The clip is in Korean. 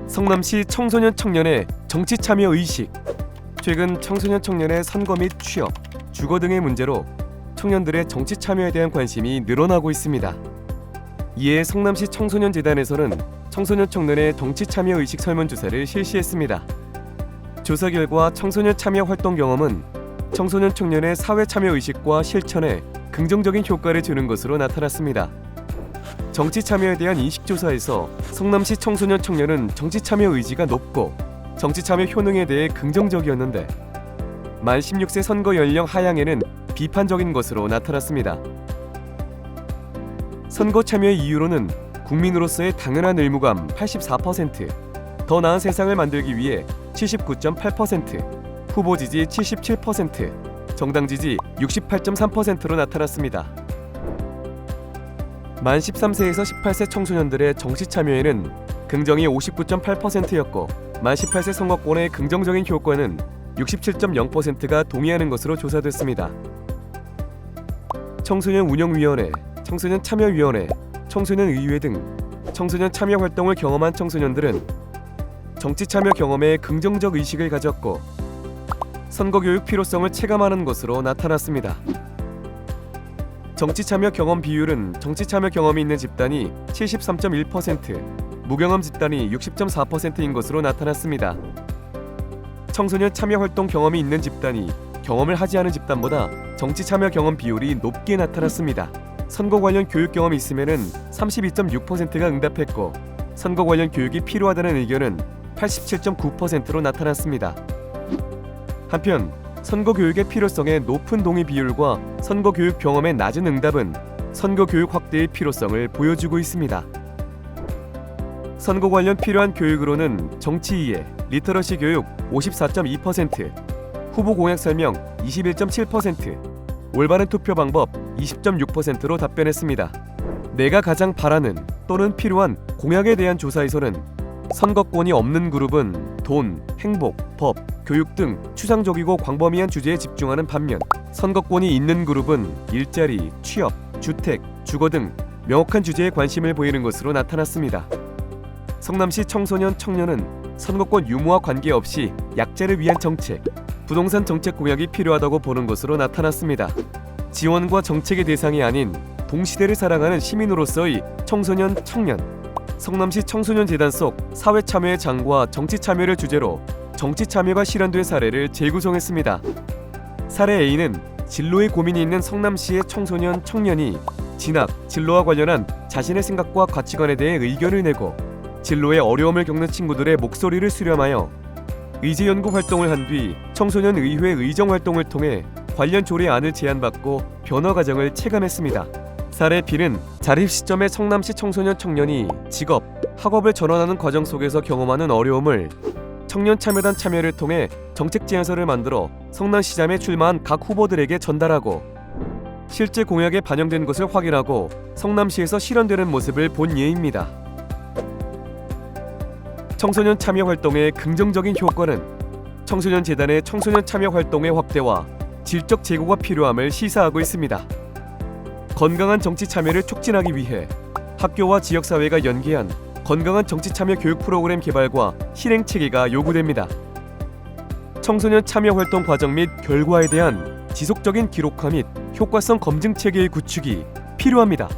성남시 청소년 청년의 정치 참여 의식. 최근 청소년 청년의 선거 및 취업, 주거 등의 문제로 청년들의 정치 참여에 대한 관심이 늘어나고 있습니다. 이에 성남시 청소년재단에서는 청소년 청년의 정치 참여 의식 설문조사를 실시했습니다. 조사 결과 청소년 참여 활동 경험은 청소년 청년의 사회 참여 의식과 실천에 긍정적인 효과를 주는 것으로 나타났습니다. 정치 참여에 대한 인식조사에서 성남시 청소년 청년은 정치 참여 의지가 높고 정치 참여 효능에 대해 긍정적이었는데 만 16세 선거 연령 하향에는 비판적인 것으로 나타났습니다. 선거 참여의 이유로는 국민으로서의 당연한 의무감 84%, 더 나은 세상을 만들기 위해 79.8%, 후보 지지 77%, 정당 지지 68.3%로 나타났습니다. 만 13세에서 18세 청소년들의 정치 참여에는 긍정이 59.8%였고 만 18세 선거권의 긍정적인 효과는 67.0%가 동의하는 것으로 조사됐습니다. 청소년 운영위원회, 청소년 참여위원회, 청소년 의회 등 청소년 참여 활동을 경험한 청소년들은 정치 참여 경험에 긍정적 의식을 가졌고 선거 교육 필요성을 체감하는 것으로 나타났습니다. 정치 참여 경험 비율은 정치 참여 경험이 있는 집단이 73.1%, 무경험 집단이 60.4%인 것으로 나타났습니다. 청소년 참여 활동 경험이 있는 집단이 경험을 하지 않은 집단보다 정치 참여 경험 비율이 높게 나타났습니다. 선거 관련 교육 경험이 있으면은 32.6%가 응답했고 선거 관련 교육이 필요하다는 의견은 87.9%로 나타났습니다. 한편 선거 교육의 필요성에 높은 동의 비율과 선거 교육 경험의 낮은 응답은 선거 교육 확대의 필요성을 보여주고 있습니다. 선거 관련 필요한 교육으로는 정치 이해, 리터러시 교육 54.2%, 후보 공약 설명 21.7%, 올바른 투표 방법 20.6%로 답변했습니다. 내가 가장 바라는 또는 필요한 공약에 대한 조사에서는 선거권이 없는 그룹은 돈, 행복, 법, 교육 등 추상적이고 광범위한 주제에 집중하는 반면 선거권이 있는 그룹은 일자리, 취업, 주택, 주거 등 명확한 주제에 관심을 보이는 것으로 나타났습니다. 성남시 청소년 청년은 선거권 유무와 관계없이 약자를 위한 정책, 부동산 정책 공약이 필요하다고 보는 것으로 나타났습니다. 지원과 정책의 대상이 아닌 동시대를 사랑하는 시민으로서의 청소년 청년. 성남시 청소년재단 속 사회 참여의 장과 정치 참여를 주제로 정치 참여가 실현된 사례를 재구성했습니다. 사례 A는 진로에 고민이 있는 성남시의 청소년 청년이 진학, 진로와 관련한 자신의 생각과 가치관에 대해 의견을 내고 진로에 어려움을 겪는 친구들의 목소리를 수렴하여 의제 연구 활동을 한 뒤 청소년 의회 의정 활동을 통해 관련 조례안을 제안받고 변화 과정을 체감했습니다. 사례 B는 자립 시점의 성남시 청소년 청년이 직업, 학업을 전환하는 과정 속에서 경험하는 어려움을 청년 참여단 참여를 통해 정책 제안서를 만들어 성남시장에 출마한 각 후보들에게 전달하고 실제 공약에 반영된 것을 확인하고 성남시에서 실현되는 모습을 본 예입니다. 청소년 참여 활동의 긍정적인 효과는 청소년재단의 청소년 참여 활동의 확대와 질적 제고가 필요함을 시사하고 있습니다. 건강한 정치 참여를 촉진하기 위해 학교와 지역사회가 연계한 건강한 정치 참여 교육 프로그램 개발과 실행 체계가 요구됩니다. 청소년 참여 활동 과정 및 결과에 대한 지속적인 기록화 및 효과성 검증 체계의 구축이 필요합니다.